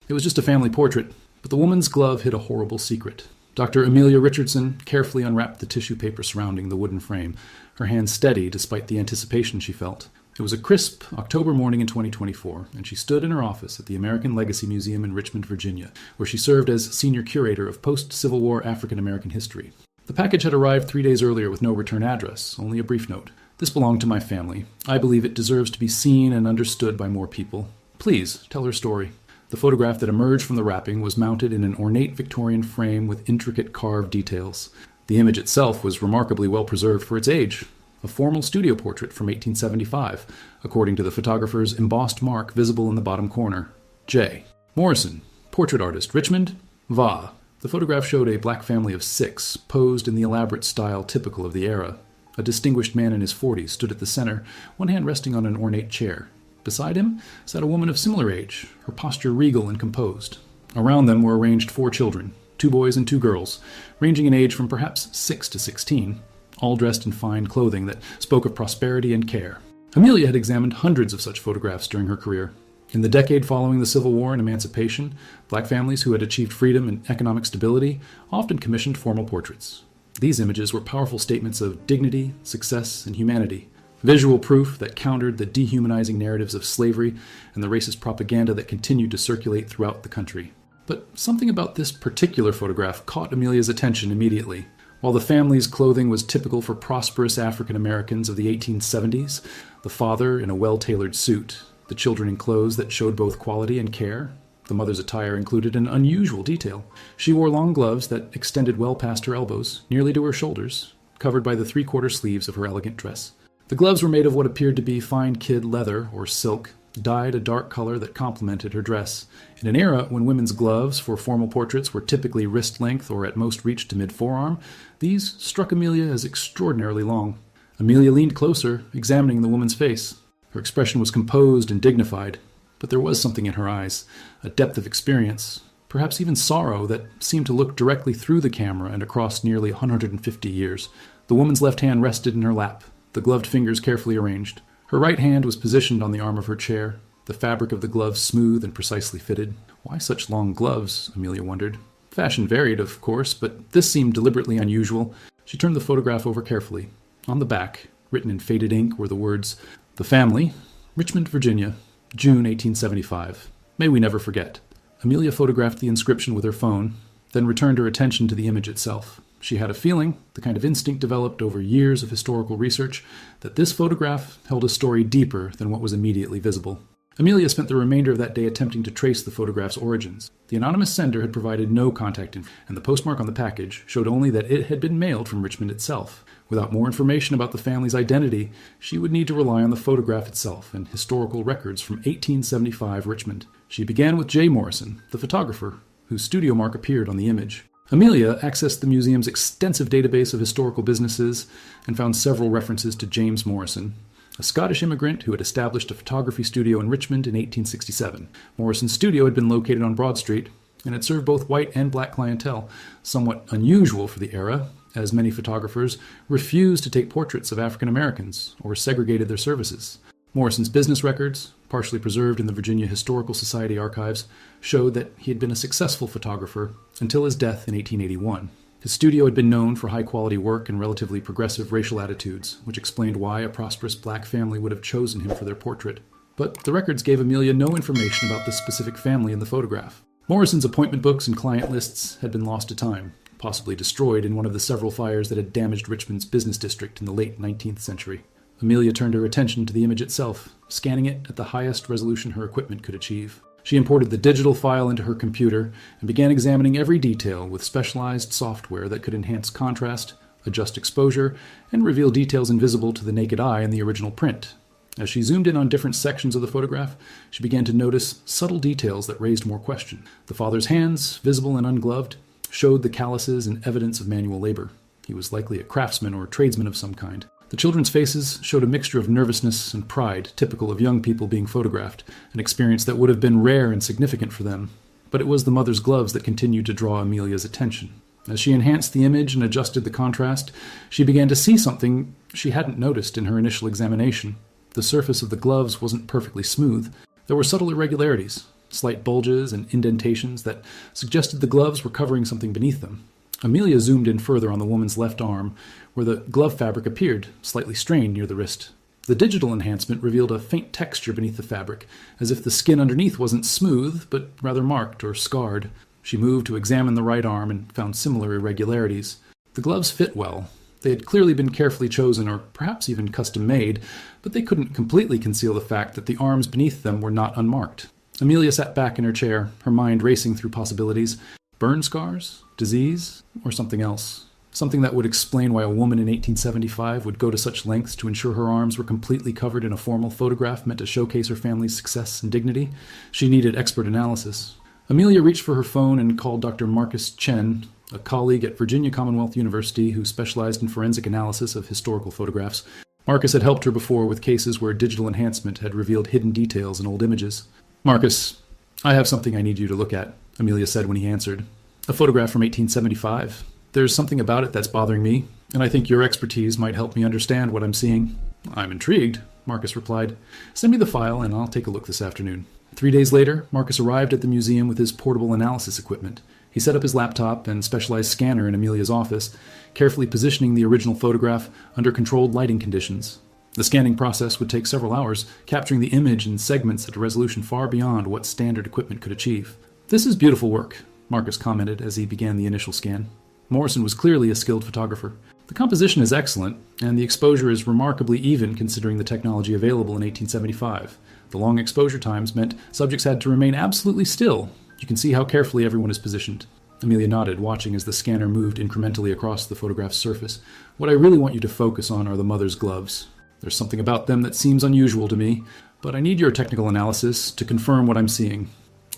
It was just a family portrait, but the woman's glove hid a horrible secret. Dr. Amelia Richardson carefully unwrapped the tissue paper surrounding the wooden frame, her hand steady despite the anticipation she felt. It was a crisp October morning in 2024, and she stood in her office at the American Legacy Museum in Richmond, Virginia, where she served as senior curator of post-Civil War African American history. The package had arrived 3 days earlier with no return address, only a brief note. This belonged to my family. I believe it deserves to be seen and understood by more people. Please, tell her story. The photograph that emerged from the wrapping was mounted in an ornate Victorian frame with intricate carved details. The image itself was remarkably well preserved for its age. A formal studio portrait from 1875, according to the photographer's embossed mark visible in the bottom corner. J. Morrison, portrait artist, Richmond, Va. The photograph showed a black family of 6, posed in the elaborate style typical of the era. A distinguished man in his 40s stood at the center, one hand resting on an ornate chair. Beside him sat a woman of similar age, her posture regal and composed. Around them were arranged 4 children, 2 boys and 2 girls, ranging in age from perhaps 6 to 16, all dressed in fine clothing that spoke of prosperity and care. Amelia had examined hundreds of such photographs during her career. In the decade following the Civil War and emancipation, black families who had achieved freedom and economic stability often commissioned formal portraits. These images were powerful statements of dignity, success, and humanity, visual proof that countered the dehumanizing narratives of slavery and the racist propaganda that continued to circulate throughout the country. But something about this particular photograph caught Amelia's attention immediately. While the family's clothing was typical for prosperous African Americans of the 1870s, the father in a well-tailored suit, the children in clothes that showed both quality and care, the mother's attire included an unusual detail. She wore long gloves that extended well past her elbows, nearly to her shoulders, covered by the 3/4 sleeves of her elegant dress. The gloves were made of what appeared to be fine kid leather or silk, dyed a dark color that complemented her dress. In an era when women's gloves for formal portraits were typically wrist length or at most reached to mid-forearm, these struck Amelia as extraordinarily long. Amelia leaned closer, examining the woman's face. Her expression was composed and dignified, but there was something in her eyes, a depth of experience, perhaps even sorrow, that seemed to look directly through the camera and across nearly 150 years. The woman's left hand rested in her lap, the gloved fingers carefully arranged. Her right hand was positioned on the arm of her chair, the fabric of the gloves smooth and precisely fitted. Why such long gloves, Amelia wondered. Fashion varied, of course, but this seemed deliberately unusual. She turned the photograph over carefully. On the back, written in faded ink, were the words, "The family, Richmond, Virginia, June 1875. May we never forget." Amelia photographed the inscription with her phone, then returned her attention to the image itself. She had a feeling, the kind of instinct developed over years of historical research, that this photograph held a story deeper than what was immediately visible. Amelia spent the remainder of that day attempting to trace the photograph's origins. The anonymous sender had provided no contact info, and the postmark on the package showed only that it had been mailed from Richmond itself. Without more information about the family's identity, she would need to rely on the photograph itself and historical records from 1875 Richmond. She began with J. Morrison, the photographer, whose studio mark appeared on the image. Amelia accessed the museum's extensive database of historical businesses and found several references to James Morrison, a Scottish immigrant who had established a photography studio in Richmond in 1867. Morrison's studio had been located on Broad Street and had served both white and black clientele, somewhat unusual for the era, as many photographers refused to take portraits of African Americans or segregated their services. Morrison's business records, partially preserved in the Virginia Historical Society archives, showed that he had been a successful photographer until his death in 1881. His studio had been known for high-quality work and relatively progressive racial attitudes, which explained why a prosperous black family would have chosen him for their portrait. But the records gave Amelia no information about the specific family in the photograph. Morrison's appointment books and client lists had been lost to time, possibly destroyed in one of the several fires that had damaged Richmond's business district in the late 19th century. Amelia turned her attention to the image itself, scanning it at the highest resolution her equipment could achieve. She imported the digital file into her computer and began examining every detail with specialized software that could enhance contrast, adjust exposure, and reveal details invisible to the naked eye in the original print. As she zoomed in on different sections of the photograph, she began to notice subtle details that raised more question. The father's hands, visible and ungloved, showed the calluses and evidence of manual labor. He was likely a craftsman or tradesman of some kind. The children's faces showed a mixture of nervousness and pride, typical of young people being photographed, an experience that would have been rare and significant for them. But it was the mother's gloves that continued to draw Amelia's attention. As she enhanced the image and adjusted the contrast, she began to see something she hadn't noticed in her initial examination. The surface of the gloves wasn't perfectly smooth. There were subtle irregularities, slight bulges and indentations that suggested the gloves were covering something beneath them. Amelia zoomed in further on the woman's left arm, where the glove fabric appeared, slightly strained near the wrist. The digital enhancement revealed a faint texture beneath the fabric, as if the skin underneath wasn't smooth, but rather marked or scarred. She moved to examine the right arm and found similar irregularities. The gloves fit well. They had clearly been carefully chosen or perhaps even custom-made, but they couldn't completely conceal the fact that the arms beneath them were not unmarked. Amelia sat back in her chair, her mind racing through possibilities. Burn scars? Disease? Or something else? Something that would explain why a woman in 1875 would go to such lengths to ensure her arms were completely covered in a formal photograph meant to showcase her family's success and dignity. She needed expert analysis. Amelia reached for her phone and called Dr. Marcus Chen, a colleague at Virginia Commonwealth University who specialized in forensic analysis of historical photographs. Marcus had helped her before with cases where digital enhancement had revealed hidden details in old images. "Marcus, I have something I need you to look at," Amelia said when he answered. "A photograph from 1875. There's something about it that's bothering me, and I think your expertise might help me understand what I'm seeing." "I'm intrigued," Marcus replied. "Send me the file and I'll take a look this afternoon." 3 days later, Marcus arrived at the museum with his portable analysis equipment. He set up his laptop and specialized scanner in Amelia's office, carefully positioning the original photograph under controlled lighting conditions. The scanning process would take several hours, capturing the image in segments at a resolution far beyond what standard equipment could achieve. "This is beautiful work," Marcus commented as he began the initial scan. Morrison was clearly a skilled photographer. "The composition is excellent, and the exposure is remarkably even considering the technology available in 1875. The long exposure times meant subjects had to remain absolutely still. You can see how carefully everyone is positioned." Amelia nodded, watching as the scanner moved incrementally across the photograph's surface. "What I really want you to focus on are the mother's gloves. There's something about them that seems unusual to me, but I need your technical analysis to confirm what I'm seeing."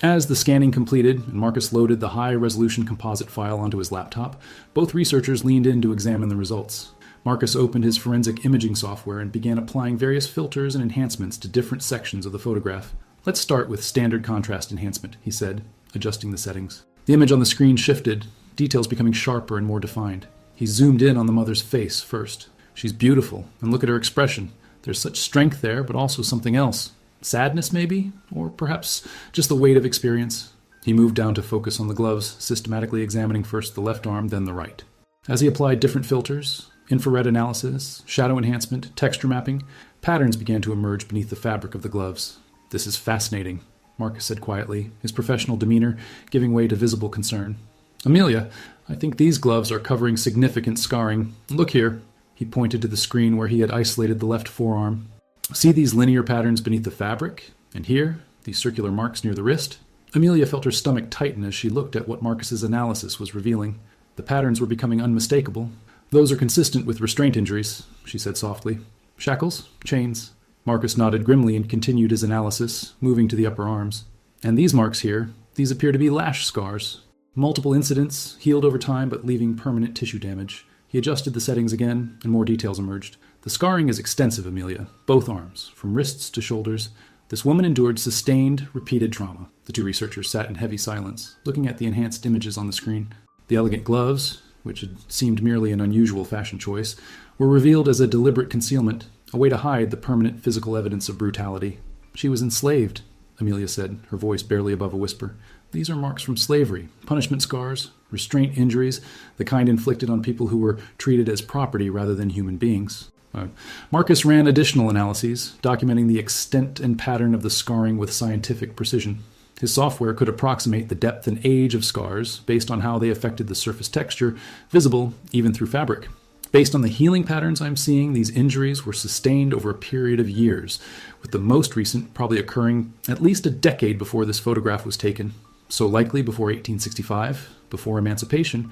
As the scanning completed and Marcus loaded the high-resolution composite file onto his laptop, both researchers leaned in to examine the results. Marcus opened his forensic imaging software and began applying various filters and enhancements to different sections of the photograph. "Let's start with standard contrast enhancement," he said, adjusting the settings. The image on the screen shifted, details becoming sharper and more defined. He zoomed in on the mother's face first. She's beautiful, and look at her expression. There's such strength there, but also something else. Sadness, maybe? Or perhaps just the weight of experience? He moved down to focus on the gloves, systematically examining first the left arm, then the right. As he applied different filters, infrared analysis, shadow enhancement, texture mapping, patterns began to emerge beneath the fabric of the gloves. "This is fascinating," Marcus said quietly, his professional demeanor giving way to visible concern. "Amelia, I think these gloves are covering significant scarring. Look here." He pointed to the screen where he had isolated the left forearm. "See these linear patterns beneath the fabric? And here, these circular marks near the wrist?" Amelia felt her stomach tighten as she looked at what Marcus's analysis was revealing. The patterns were becoming unmistakable. "Those are consistent with restraint injuries," she said softly. "Shackles? Chains?" Marcus nodded grimly and continued his analysis, moving to the upper arms. "And these marks here, these appear to be lash scars. Multiple incidents, healed over time but leaving permanent tissue damage." He adjusted the settings again, and more details emerged. "The scarring is extensive, Amelia. Both arms, from wrists to shoulders. This woman endured sustained, repeated trauma." The two researchers sat in heavy silence, looking at the enhanced images on the screen. The elegant gloves, which had seemed merely an unusual fashion choice, were revealed as a deliberate concealment, a way to hide the permanent physical evidence of brutality. "She was enslaved," Amelia said, her voice barely above a whisper. "These are marks from slavery, punishment scars, restraint injuries, the kind inflicted on people who were treated as property rather than human beings." Marcus ran additional analyses, documenting the extent and pattern of the scarring with scientific precision. His software could approximate the depth and age of scars based on how they affected the surface texture, visible even through fabric. "Based on the healing patterns I'm seeing, these injuries were sustained over a period of years, with the most recent probably occurring at least a decade before this photograph was taken. So likely before 1865, before emancipation."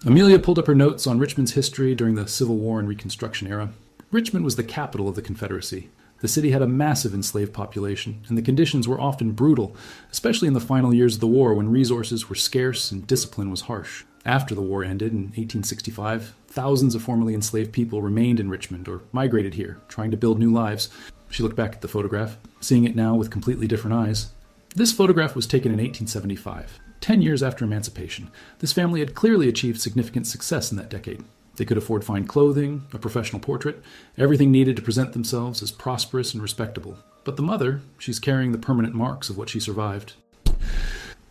Amelia pulled up her notes on Richmond's history during the Civil War and Reconstruction era. Richmond was the capital of the Confederacy. The city had a massive enslaved population, and the conditions were often brutal, especially in the final years of the war when resources were scarce and discipline was harsh. After the war ended in 1865, thousands of formerly enslaved people remained in Richmond or migrated here, trying to build new lives. She looked back at the photograph, seeing it now with completely different eyes. This photograph was taken in 1875, 10 years after emancipation. This family had clearly achieved significant success in that decade. They could afford fine clothing, a professional portrait, everything needed to present themselves as prosperous and respectable. But the mother, she's carrying the permanent marks of what she survived.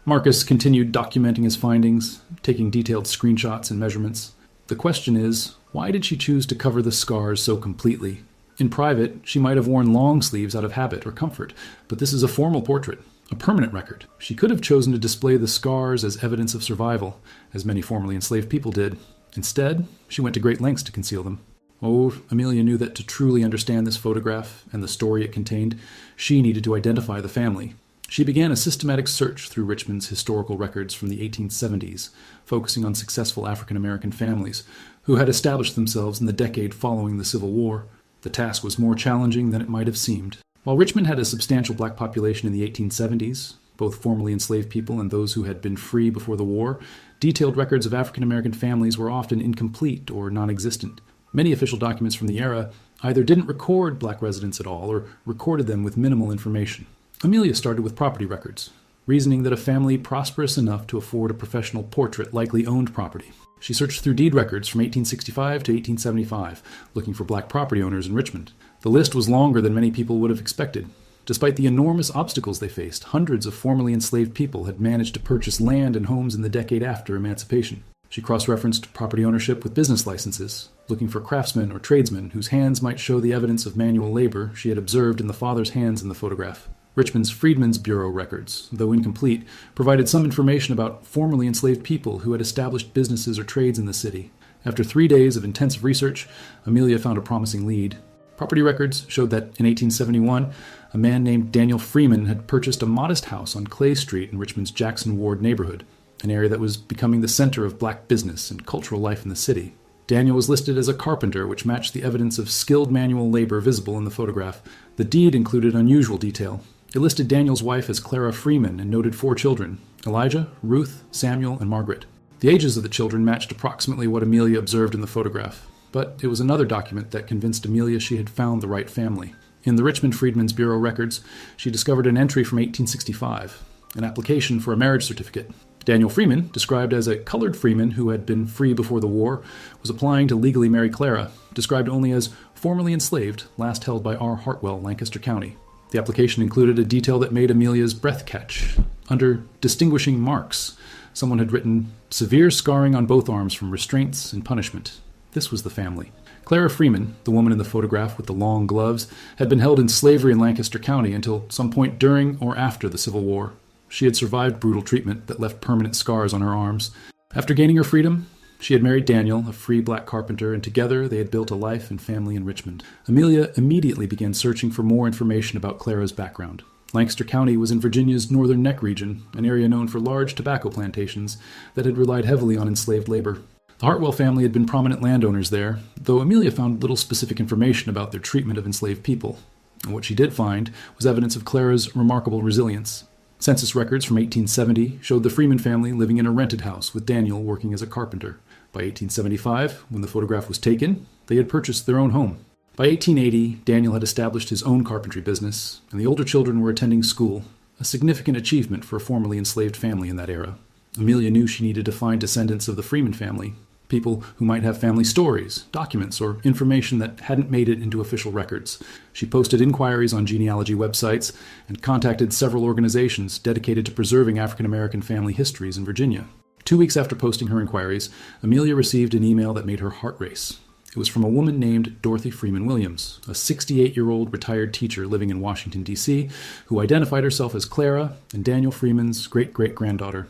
Marcus continued documenting his findings, taking detailed screenshots and measurements. The question is, why did she choose to cover the scars so completely? In private, she might have worn long sleeves out of habit or comfort, but this is a formal portrait, a permanent record. She could have chosen to display the scars as evidence of survival, as many formerly enslaved people did. Instead, she went to great lengths to conceal them. Oh, Amelia knew that to truly understand this photograph and the story it contained, she needed to identify the family. She began a systematic search through Richmond's historical records from the 1870s, focusing on successful African-American families who had established themselves in the decade following the Civil War. The task was more challenging than it might have seemed. While Richmond had a substantial black population in the 1870s, both formerly enslaved people and those who had been free before the war, detailed records of African-American families were often incomplete or non-existent. Many official documents from the era either didn't record black residents at all or recorded them with minimal information. Amelia started with property records, reasoning that a family prosperous enough to afford a professional portrait likely owned property. She searched through deed records from 1865 to 1875, looking for black property owners in Richmond. The list was longer than many people would have expected. Despite the enormous obstacles they faced, hundreds of formerly enslaved people had managed to purchase land and homes in the decade after emancipation. She cross-referenced property ownership with business licenses, looking for craftsmen or tradesmen whose hands might show the evidence of manual labor she had observed in the father's hands in the photograph. Richmond's Freedmen's Bureau records, though incomplete, provided some information about formerly enslaved people who had established businesses or trades in the city. After 3 days of intensive research, Amelia found a promising lead. Property records showed that in 1871, a man named Daniel Freeman had purchased a modest house on Clay Street in Richmond's Jackson Ward neighborhood, an area that was becoming the center of black business and cultural life in the city. Daniel was listed as a carpenter, which matched the evidence of skilled manual labor visible in the photograph. The deed included unusual detail. It listed Daniel's wife as Clara Freeman and noted 4 children: Elijah, Ruth, Samuel, and Margaret. The ages of the children matched approximately what Amelia observed in the photograph, but it was another document that convinced Amelia she had found the right family. In the Richmond Freedmen's Bureau records, she discovered an entry from 1865, an application for a marriage certificate. Daniel Freeman, described as a colored freeman who had been free before the war, was applying to legally marry Clara, described only as formerly enslaved, last held by R. Hartwell, Lancaster County. The application included a detail that made Amelia's breath catch. Under distinguishing marks, someone had written, "Severe scarring on both arms from restraints and punishment." This was the family. Clara Freeman, the woman in the photograph with the long gloves, had been held in slavery in Lancaster County until some point during or after the Civil War. She had survived brutal treatment that left permanent scars on her arms. After gaining her freedom, she had married Daniel, a free black carpenter, and together they had built a life and family in Richmond. Amelia immediately began searching for more information about Clara's background. Lancaster County was in Virginia's northern neck region, an area known for large tobacco plantations that had relied heavily on enslaved labor. The Hartwell family had been prominent landowners there, though Amelia found little specific information about their treatment of enslaved people. And what she did find was evidence of Clara's remarkable resilience. Census records from 1870 showed the Freeman family living in a rented house with Daniel working as a carpenter. By 1875, when the photograph was taken, they had purchased their own home. By 1880, Daniel had established his own carpentry business, and the older children were attending school, a significant achievement for a formerly enslaved family in that era. Amelia knew she needed to find descendants of the Freeman family, people who might have family stories, documents, or information that hadn't made it into official records. She posted inquiries on genealogy websites and contacted several organizations dedicated to preserving African-American family histories in Virginia. 2 weeks after posting her inquiries, Amelia received an email that made her heart race. It was from a woman named Dorothy Freeman Williams, a 68-year-old retired teacher living in Washington, D.C., who identified herself as Clara and Daniel Freeman's great-great-granddaughter.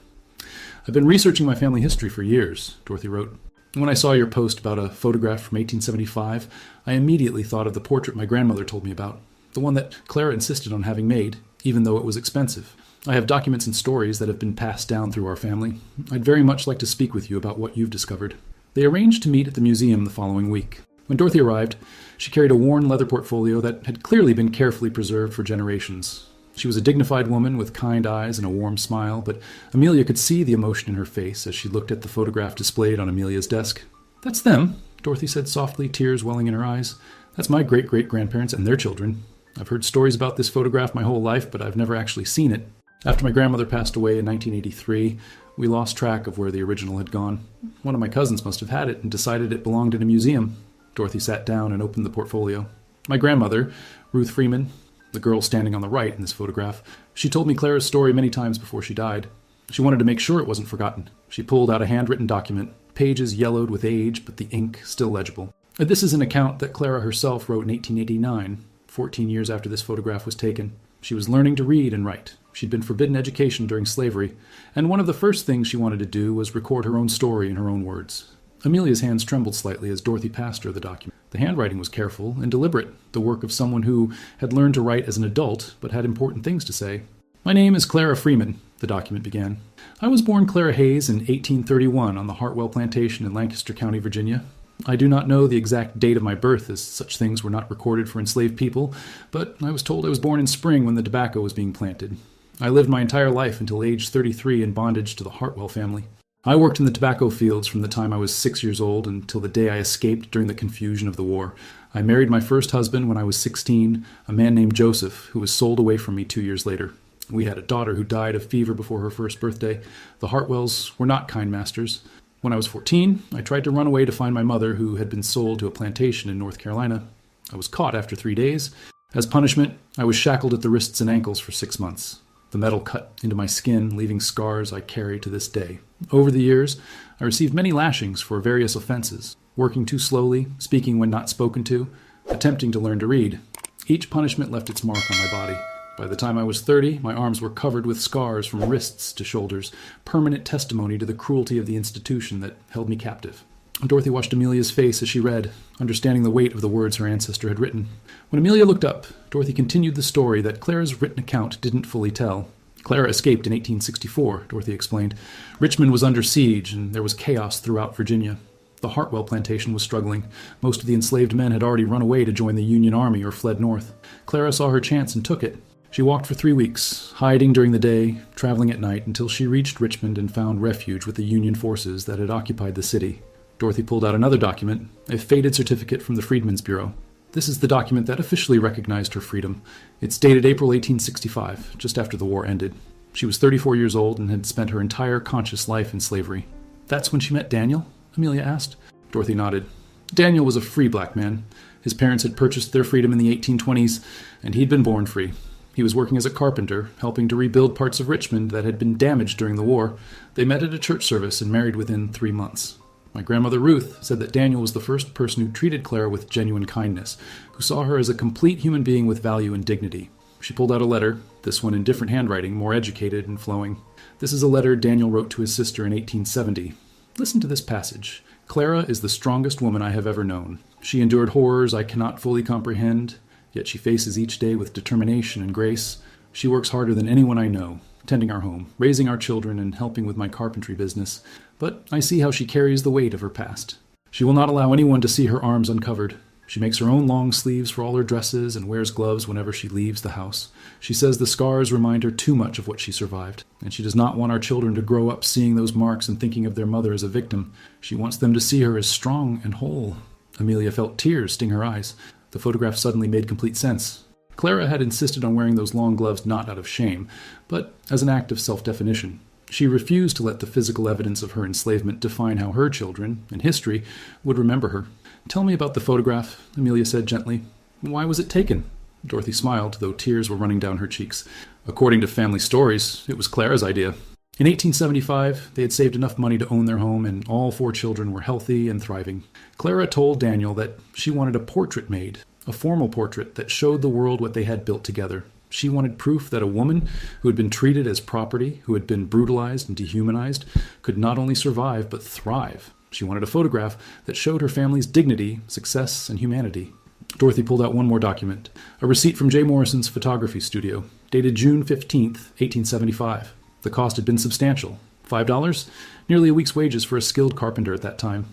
"I've been researching my family history for years," Dorothy wrote. "When I saw your post about a photograph from 1875, I immediately thought of the portrait my grandmother told me about, the one that Clara insisted on having made, even though it was expensive. I have documents and stories that have been passed down through our family. I'd very much like to speak with you about what you've discovered." They arranged to meet at the museum the following week. When Dorothy arrived, she carried a worn leather portfolio that had clearly been carefully preserved for generations. She was a dignified woman with kind eyes and a warm smile, but Amelia could see the emotion in her face as she looked at the photograph displayed on Amelia's desk. "That's them," Dorothy said softly, tears welling in her eyes. "That's my great-great-grandparents and their children. I've heard stories about this photograph my whole life, but I've never actually seen it. After my grandmother passed away in 1983, we lost track of where the original had gone. One of my cousins must have had it and decided it belonged in a museum." Dorothy sat down and opened the portfolio. "My grandmother, Ruth Freeman, the girl standing on the right in this photograph. She told me Clara's story many times before she died. She wanted to make sure it wasn't forgotten. She pulled out a handwritten document, pages yellowed with age, but the ink still legible. This is an account that Clara herself wrote in 1889, 14 years after this photograph was taken. She was learning to read and write. She'd been forbidden education during slavery, and one of the first things she wanted to do was record her own story in her own words. Amelia's hands trembled slightly as Dorothy passed her the document. The handwriting was careful and deliberate, the work of someone who had learned to write as an adult but had important things to say. "My name is Clara Freeman," the document began. "I was born Clara Hayes in 1831 on the Hartwell Plantation in Lancaster County, Virginia. I do not know the exact date of my birth, as such things were not recorded for enslaved people, but I was told I was born in spring when the tobacco was being planted. I lived my entire life until age 33 in bondage to the Hartwell family. I worked in the tobacco fields from the time I was 6 years old until the day I escaped during the confusion of the war. I married my first husband when I was 16, a man named Joseph, who was sold away from me 2 years later. We had a daughter who died of fever before her first birthday. The Hartwells were not kind masters. When I was 14, I tried to run away to find my mother, who had been sold to a plantation in North Carolina. I was caught after 3 days. As punishment, I was shackled at the wrists and ankles for 6 months. The metal cut into my skin, leaving scars I carry to this day. Over the years, I received many lashings for various offenses: working too slowly, speaking when not spoken to, attempting to learn to read. Each punishment left its mark on my body. By the time I was 30, my arms were covered with scars from wrists to shoulders, permanent testimony to the cruelty of the institution that held me captive. Dorothy watched Amelia's face as she read, understanding the weight of the words her ancestor had written. When Amelia looked up, Dorothy continued the story that Clara's written account didn't fully tell. Clara escaped in 1864, Dorothy explained. Richmond was under siege, and there was chaos throughout Virginia. The Hartwell plantation was struggling. Most of the enslaved men had already run away to join the Union Army or fled north. Clara saw her chance and took it. She walked for 3 weeks, hiding during the day, traveling at night, until she reached Richmond and found refuge with the Union forces that had occupied the city. Dorothy pulled out another document, a faded certificate from the Freedmen's Bureau. This is the document that officially recognized her freedom. It's dated April 1865, just after the war ended. She was 34 years old and had spent her entire conscious life in slavery. "That's when she met Daniel?" Amelia asked. Dorothy nodded. "Daniel was a free black man. His parents had purchased their freedom in the 1820s, and he'd been born free. He was working as a carpenter, helping to rebuild parts of Richmond that had been damaged during the war. They met at a church service and married within 3 months. My grandmother Ruth said that Daniel was the first person who treated Clara with genuine kindness, who saw her as a complete human being with value and dignity. She pulled out a letter, this one in different handwriting, more educated and flowing. This is a letter Daniel wrote to his sister in 1870. Listen to this passage. Clara is the strongest woman I have ever known. She endured horrors I cannot fully comprehend, yet she faces each day with determination and grace. She works harder than anyone I know, tending our home, raising our children, and helping with my carpentry business. But I see how she carries the weight of her past. She will not allow anyone to see her arms uncovered. She makes her own long sleeves for all her dresses and wears gloves whenever she leaves the house. She says the scars remind her too much of what she survived, and she does not want our children to grow up seeing those marks and thinking of their mother as a victim. She wants them to see her as strong and whole." Amelia felt tears sting her eyes. The photograph suddenly made complete sense. Clara had insisted on wearing those long gloves not out of shame, but as an act of self-definition. She refused to let the physical evidence of her enslavement define how her children, in history, would remember her. "Tell me about the photograph," Amelia said gently. "Why was it taken?" Dorothy smiled, though tears were running down her cheeks. According to family stories, it was Clara's idea. In 1875, they had saved enough money to own their home, and all 4 children were healthy and thriving. Clara told Daniel that she wanted a portrait made, a formal portrait that showed the world what they had built together. She wanted proof that a woman who had been treated as property, who had been brutalized and dehumanized, could not only survive but thrive. She wanted a photograph that showed her family's dignity, success, and humanity. Dorothy pulled out one more document, a receipt from J. Morrison's photography studio, dated June 15th, 1875. The cost had been substantial. $5, nearly a week's wages for a skilled carpenter at that time.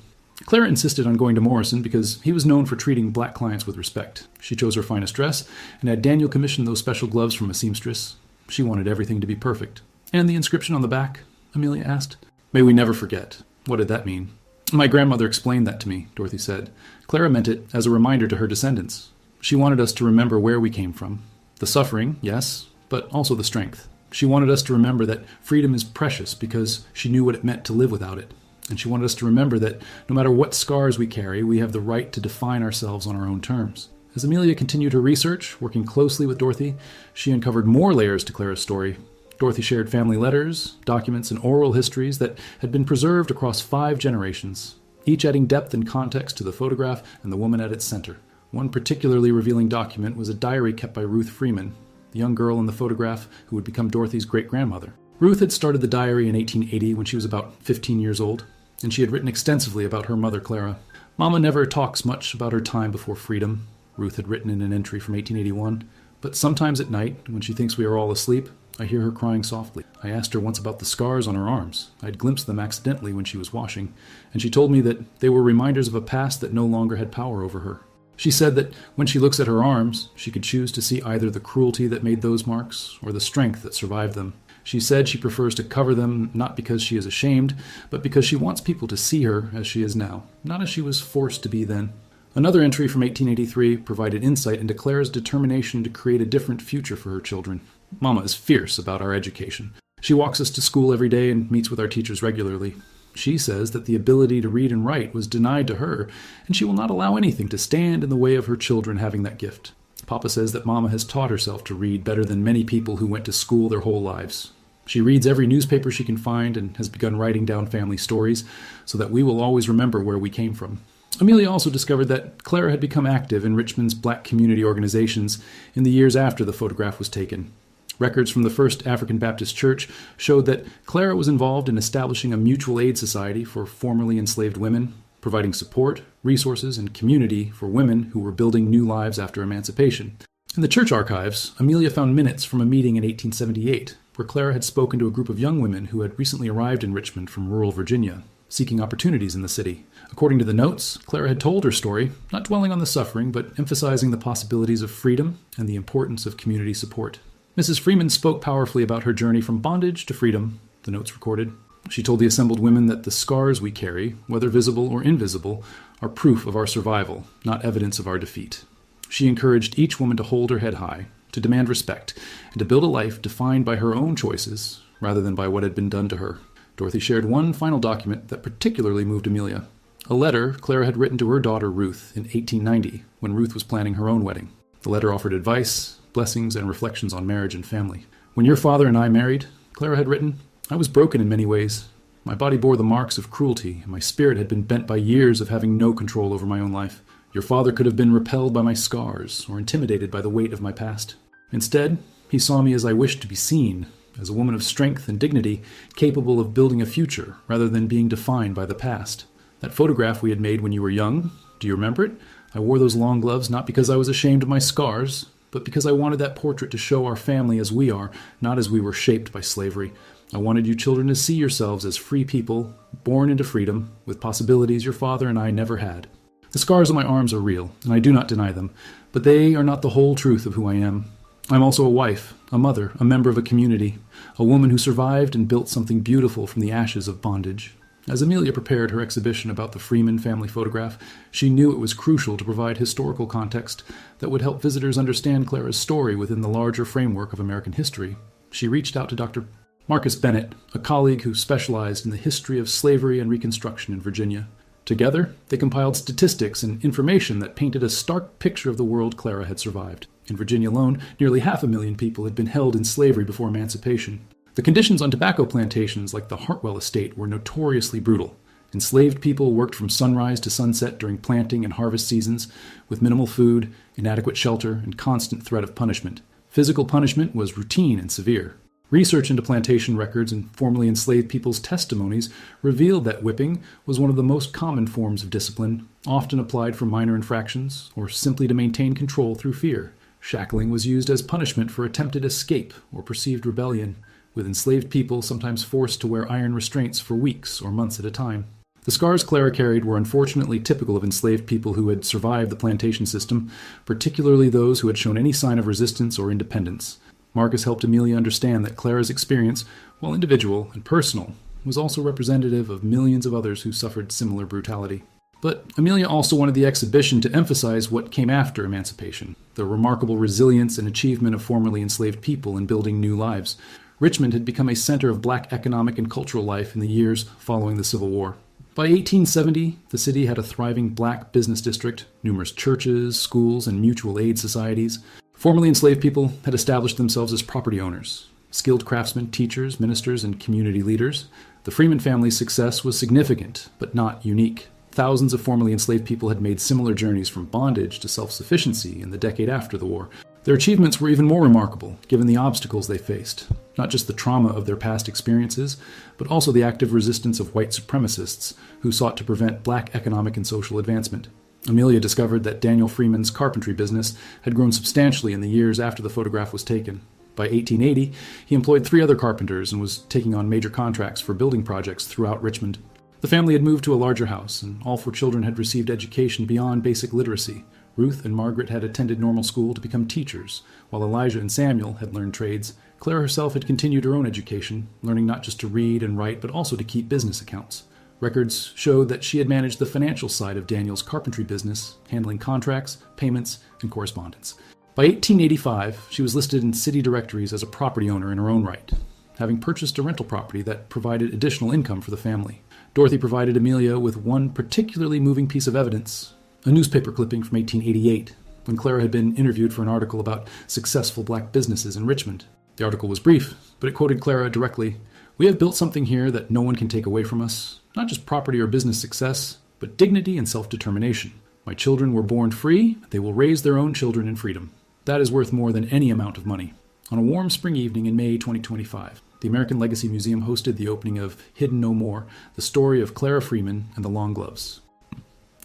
Clara insisted on going to Morrison because he was known for treating black clients with respect. She chose her finest dress and had Daniel commission those special gloves from a seamstress. She wanted everything to be perfect. "And the inscription on the back?" Amelia asked. "May we never forget." What did that mean? "My grandmother explained that to me," Dorothy said. Clara meant it as a reminder to her descendants. She wanted us to remember where we came from. The suffering, yes, but also the strength. She wanted us to remember that freedom is precious because she knew what it meant to live without it. And she wanted us to remember that no matter what scars we carry, we have the right to define ourselves on our own terms. As Amelia continued her research, working closely with Dorothy, she uncovered more layers to Clara's story. Dorothy shared family letters, documents, and oral histories that had been preserved across 5 generations, each adding depth and context to the photograph and the woman at its center. One particularly revealing document was a diary kept by Ruth Freeman, the young girl in the photograph who would become Dorothy's great-grandmother. Ruth had started the diary in 1880 when she was about 15 years old, and she had written extensively about her mother, Clara. "Mama never talks much about her time before freedom," Ruth had written in an entry from 1881, "but sometimes at night, when she thinks we are all asleep, I hear her crying softly. I asked her once about the scars on her arms. I had glimpsed them accidentally when she was washing, and she told me that they were reminders of a past that no longer had power over her. She said that when she looks at her arms, she could choose to see either the cruelty that made those marks or the strength that survived them. She said she prefers to cover them not because she is ashamed, but because she wants people to see her as she is now, not as she was forced to be then." Another entry from 1883 provided insight into Clara's determination to create a different future for her children. "Mama is fierce about our education. She walks us to school every day and meets with our teachers regularly. She says that the ability to read and write was denied to her, and she will not allow anything to stand in the way of her children having that gift. Papa says that Mama has taught herself to read better than many people who went to school their whole lives. She reads every newspaper she can find and has begun writing down family stories so that we will always remember where we came from." Amelia also discovered that Clara had become active in Richmond's black community organizations in the years after the photograph was taken. Records from the First African Baptist Church showed that Clara was involved in establishing a mutual aid society for formerly enslaved women, providing support, resources, and community for women who were building new lives after emancipation. In the church archives, Amelia found minutes from a meeting in 1878 where Clara had spoken to a group of young women who had recently arrived in Richmond from rural Virginia, seeking opportunities in the city. According to the notes, Clara had told her story, not dwelling on the suffering, but emphasizing the possibilities of freedom and the importance of community support. Mrs. Freeman spoke powerfully about her journey from bondage to freedom, the notes recorded. She told the assembled women that the scars we carry, whether visible or invisible, are proof of our survival, not evidence of our defeat. She encouraged each woman to hold her head high, to demand respect, and to build a life defined by her own choices, rather than by what had been done to her. Dorothy shared one final document that particularly moved Amelia. A letter Clara had written to her daughter Ruth in 1890, when Ruth was planning her own wedding. The letter offered advice, blessings, and reflections on marriage and family. "When your father and I married," Clara had written, "I was broken in many ways. My body bore the marks of cruelty, and my spirit had been bent by years of having no control over my own life. Your father could have been repelled by my scars, or intimidated by the weight of my past. Instead, he saw me as I wished to be seen, as a woman of strength and dignity, capable of building a future, rather than being defined by the past. That photograph we had made when you were young, do you remember it? I wore those long gloves not because I was ashamed of my scars, but because I wanted that portrait to show our family as we are, not as we were shaped by slavery. I wanted you children to see yourselves as free people, born into freedom, with possibilities your father and I never had. The scars on my arms are real, and I do not deny them, but they are not the whole truth of who I am. I'm also a wife, a mother, a member of a community, a woman who survived and built something beautiful from the ashes of bondage." As Amelia prepared her exhibition about the Freeman family photograph, she knew it was crucial to provide historical context that would help visitors understand Clara's story within the larger framework of American history. She reached out to Dr. Marcus Bennett, a colleague who specialized in the history of slavery and Reconstruction in Virginia. Together, they compiled statistics and information that painted a stark picture of the world Clara had survived. In Virginia alone, nearly 500,000 people had been held in slavery before emancipation. The conditions on tobacco plantations like the Hartwell estate were notoriously brutal. Enslaved people worked from sunrise to sunset during planting and harvest seasons, with minimal food, inadequate shelter, and constant threat of punishment. Physical punishment was routine and severe. Research into plantation records and formerly enslaved people's testimonies revealed that whipping was one of the most common forms of discipline, often applied for minor infractions or simply to maintain control through fear. Shackling was used as punishment for attempted escape or perceived rebellion, with enslaved people sometimes forced to wear iron restraints for weeks or months at a time. The scars Clara carried were unfortunately typical of enslaved people who had survived the plantation system, particularly those who had shown any sign of resistance or independence. Marcus helped Amelia understand that Clara's experience, while individual and personal, was also representative of millions of others who suffered similar brutality. But Amelia also wanted the exhibition to emphasize what came after emancipation, the remarkable resilience and achievement of formerly enslaved people in building new lives. Richmond had become a center of black economic and cultural life in the years following the Civil War. By 1870, the city had a thriving black business district, numerous churches, schools, and mutual aid societies. Formerly enslaved people had established themselves as property owners, skilled craftsmen, teachers, ministers, and community leaders. The Freeman family's success was significant, but not unique. Thousands of formerly enslaved people had made similar journeys from bondage to self-sufficiency in the decade after the war. Their achievements were even more remarkable, given the obstacles they faced. Not just the trauma of their past experiences, but also the active resistance of white supremacists who sought to prevent black economic and social advancement. Amelia discovered that Daniel Freeman's carpentry business had grown substantially in the years after the photograph was taken. By 1880, he employed 3 other carpenters and was taking on major contracts for building projects throughout Richmond. The family had moved to a larger house, and all 4 children had received education beyond basic literacy. Ruth and Margaret had attended normal school to become teachers, while Elijah and Samuel had learned trades. Clara herself had continued her own education, learning not just to read and write, but also to keep business accounts. Records showed that she had managed the financial side of Daniel's carpentry business, handling contracts, payments, and correspondence. By 1885, she was listed in city directories as a property owner in her own right, having purchased a rental property that provided additional income for the family. Dorothy provided Amelia with one particularly moving piece of evidence, a newspaper clipping from 1888, when Clara had been interviewed for an article about successful black businesses in Richmond. The article was brief, but it quoted Clara directly. "We have built something here that no one can take away from us. Not just property or business success, but dignity and self-determination. My children were born free. They will raise their own children in freedom. That is worth more than any amount of money." On a warm spring evening in May 2025, the American Legacy Museum hosted the opening of Hidden No More, the story of Clara Freeman and the Long Gloves.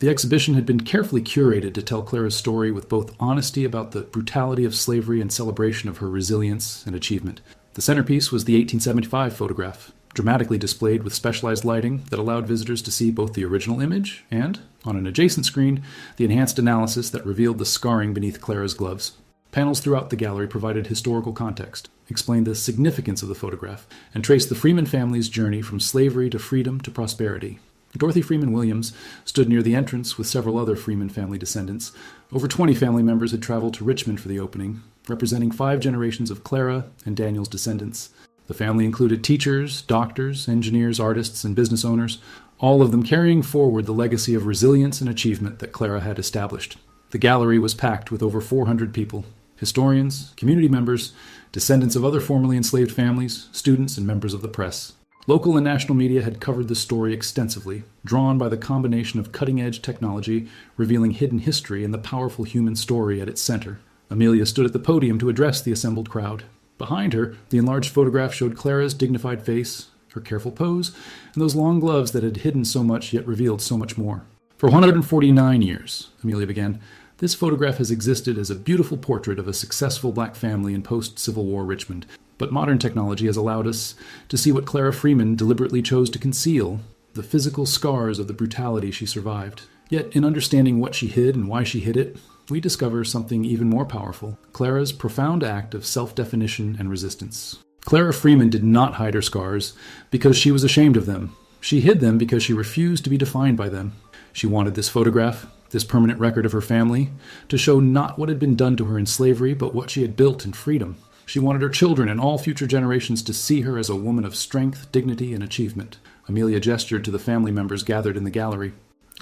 The exhibition had been carefully curated to tell Clara's story with both honesty about the brutality of slavery and celebration of her resilience and achievement. The centerpiece was the 1875 photograph, dramatically displayed with specialized lighting that allowed visitors to see both the original image and, on an adjacent screen, the enhanced analysis that revealed the scarring beneath Clara's gloves. Panels throughout the gallery provided historical context, explained the significance of the photograph, and traced the Freeman family's journey from slavery to freedom to prosperity. Dorothy Freeman Williams stood near the entrance with several other Freeman family descendants. Over 20 family members had traveled to Richmond for the opening, representing 5 generations of Clara and Daniel's descendants. The family included teachers, doctors, engineers, artists, and business owners, all of them carrying forward the legacy of resilience and achievement that Clara had established. The gallery was packed with over 400 people: historians, community members, descendants of other formerly enslaved families, students, and members of the press. Local and national media had covered the story extensively, drawn by the combination of cutting-edge technology revealing hidden history and the powerful human story at its center. Amelia stood at the podium to address the assembled crowd. Behind her, the enlarged photograph showed Clara's dignified face, her careful pose, and those long gloves that had hidden so much yet revealed so much more. "For 149 years, Amelia began, this photograph has existed as a beautiful portrait of a successful black family in post-Civil War Richmond. But modern technology has allowed us to see what Clara Freeman deliberately chose to conceal, the physical scars of the brutality she survived. Yet, in understanding what she hid and why she hid it, we discover something even more powerful: Clara's profound act of self-definition and resistance. Clara Freeman did not hide her scars because she was ashamed of them. She hid them because she refused to be defined by them. She wanted this photograph, this permanent record of her family, to show not what had been done to her in slavery, but what she had built in freedom. She wanted her children and all future generations to see her as a woman of strength, dignity, and achievement. Amelia gestured to the family members gathered in the gallery.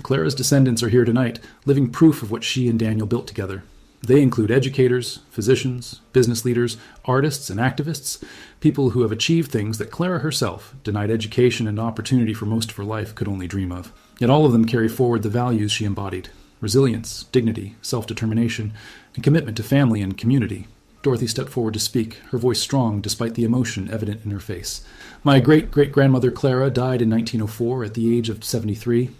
Clara's descendants are here tonight, living proof of what she and Daniel built together. They include educators, physicians, business leaders, artists, and activists, people who have achieved things that Clara herself, denied education and opportunity for most of her life, could only dream of. Yet all of them carry forward the values she embodied: resilience, dignity, self-determination, and commitment to family and community. Dorothy stepped forward to speak, her voice strong despite the emotion evident in her face. "My great-great-grandmother Clara died in 1904 at the age of 73.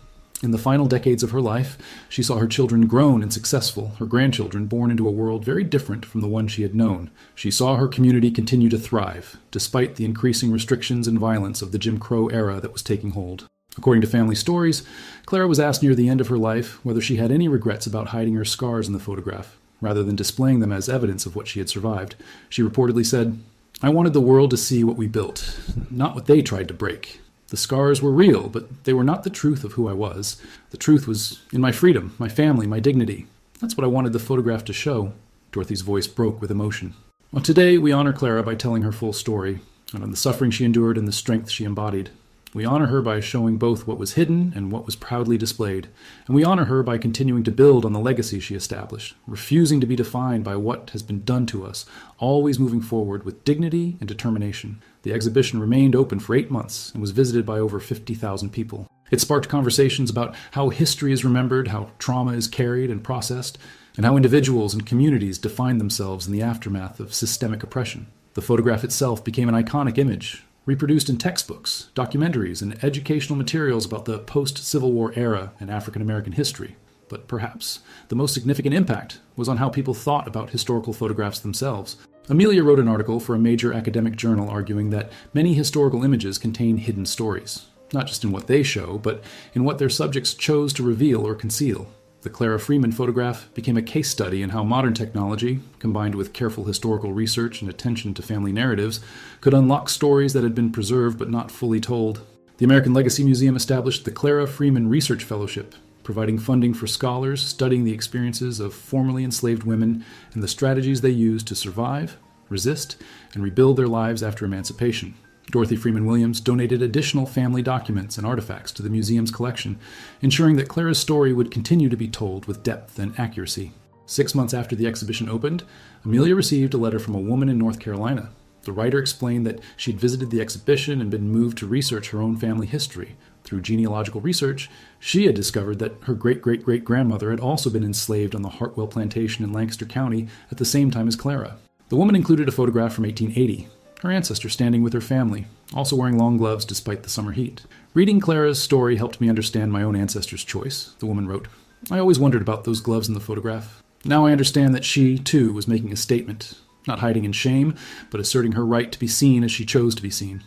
In the final decades of her life, she saw her children grown and successful, her grandchildren born into a world very different from the one she had known. She saw her community continue to thrive, despite the increasing restrictions and violence of the Jim Crow era that was taking hold." According to family stories, Clara was asked near the end of her life whether she had any regrets about hiding her scars in the photograph. Rather than displaying them as evidence of what she had survived, she reportedly said, "I wanted the world to see what we built, not what they tried to break. The scars were real, but they were not the truth of who I was. The truth was in my freedom, my family, my dignity. That's what I wanted the photograph to show." Dorothy's voice broke with emotion. Well, today we honor Clara by telling her full story, and on the suffering she endured and the strength she embodied. We honor her by showing both what was hidden and what was proudly displayed. And we honor her by continuing to build on the legacy she established, refusing to be defined by what has been done to us, always moving forward with dignity and determination. The exhibition remained open for 8 months and was visited by over 50,000 people. It sparked conversations about how history is remembered, how trauma is carried and processed, and how individuals and communities define themselves in the aftermath of systemic oppression. The photograph itself became an iconic image, reproduced in textbooks, documentaries, and educational materials about the post-Civil War era in African American history. But perhaps the most significant impact was on how people thought about historical photographs themselves. Amelia wrote an article for a major academic journal arguing that many historical images contain hidden stories, not just in what they show, but in what their subjects chose to reveal or conceal. The Clara Freeman photograph became a case study in how modern technology, combined with careful historical research and attention to family narratives, could unlock stories that had been preserved but not fully told. The American Legacy Museum established the Clara Freeman Research Fellowship, providing funding for scholars studying the experiences of formerly enslaved women and the strategies they used to survive, resist, and rebuild their lives after emancipation. Dorothy Freeman Williams donated additional family documents and artifacts to the museum's collection, ensuring that Clara's story would continue to be told with depth and accuracy. 6 months after the exhibition opened, Amelia received a letter from a woman in North Carolina. The writer explained that she'd visited the exhibition and been moved to research her own family history. Through genealogical research, she had discovered that her great-great-great-grandmother had also been enslaved on the Hartwell plantation in Lancaster County at the same time as Clara. The woman included a photograph from 1880. Her ancestor standing with her family, also wearing long gloves despite the summer heat. Reading Clara's story helped me understand my own ancestor's choice, the woman wrote. I always wondered about those gloves in the photograph. Now I understand that she, too, was making a statement, not hiding in shame, but asserting her right to be seen as she chose to be seen.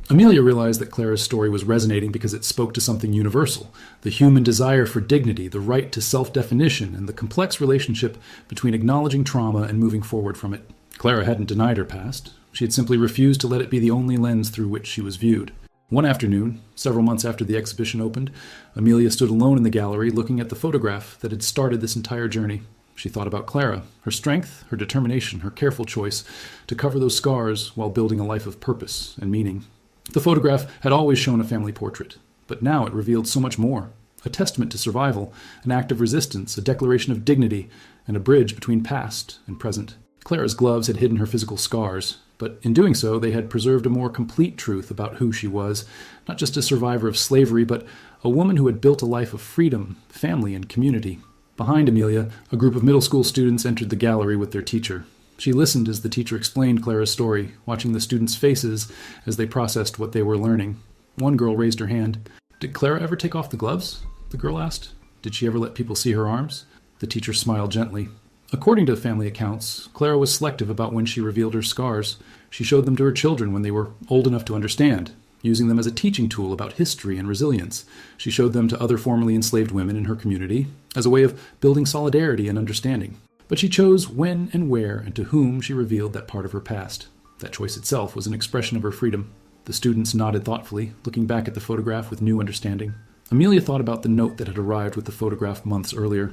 Amelia realized that Clara's story was resonating because it spoke to something universal, the human desire for dignity, the right to self-definition, and the complex relationship between acknowledging trauma and moving forward from it. Clara hadn't denied her past. She had simply refused to let it be the only lens through which she was viewed. One afternoon, several months after the exhibition opened, Amelia stood alone in the gallery looking at the photograph that had started this entire journey. She thought about Clara, her strength, her determination, her careful choice to cover those scars while building a life of purpose and meaning. The photograph had always shown a family portrait, but now it revealed so much more. A testament to survival, an act of resistance, a declaration of dignity, and a bridge between past and present. Clara's gloves had hidden her physical scars, but in doing so, they had preserved a more complete truth about who she was, not just a survivor of slavery, but a woman who had built a life of freedom, family, and community. Behind Amelia, a group of middle school students entered the gallery with their teacher. She listened as the teacher explained Clara's story, watching the students' faces as they processed what they were learning. One girl raised her hand. "Did Clara ever take off the gloves?" the girl asked. "Did she ever let people see her arms?" The teacher smiled gently. According to family accounts, Clara was selective about when she revealed her scars. She showed them to her children when they were old enough to understand, using them as a teaching tool about history and resilience. She showed them to other formerly enslaved women in her community as a way of building solidarity and understanding. But she chose when and where and to whom she revealed that part of her past. That choice itself was an expression of her freedom. The students nodded thoughtfully, looking back at the photograph with new understanding. Amelia thought about the note that had arrived with the photograph months earlier.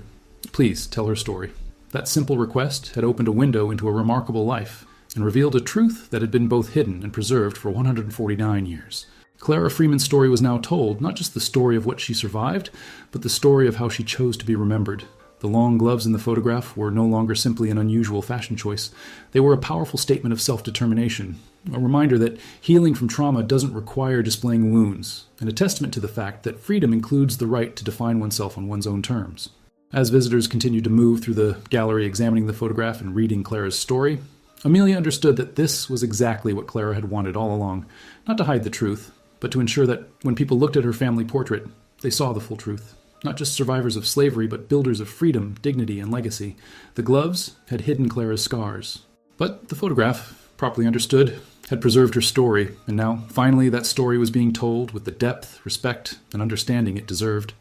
Please tell her story. That simple request had opened a window into a remarkable life and revealed a truth that had been both hidden and preserved for 149 years. Clara Freeman's story was now told, not just the story of what she survived, but the story of how she chose to be remembered. The long gloves in the photograph were no longer simply an unusual fashion choice. They were a powerful statement of self-determination, a reminder that healing from trauma doesn't require displaying wounds, and a testament to the fact that freedom includes the right to define oneself on one's own terms. As visitors continued to move through the gallery examining the photograph and reading Clara's story, Amelia understood that this was exactly what Clara had wanted all along, not to hide the truth, but to ensure that when people looked at her family portrait, they saw the full truth. Not just survivors of slavery, but builders of freedom, dignity, and legacy. The gloves had hidden Clara's scars. But the photograph, properly understood, had preserved her story, and now, finally, that story was being told with the depth, respect, and understanding it deserved.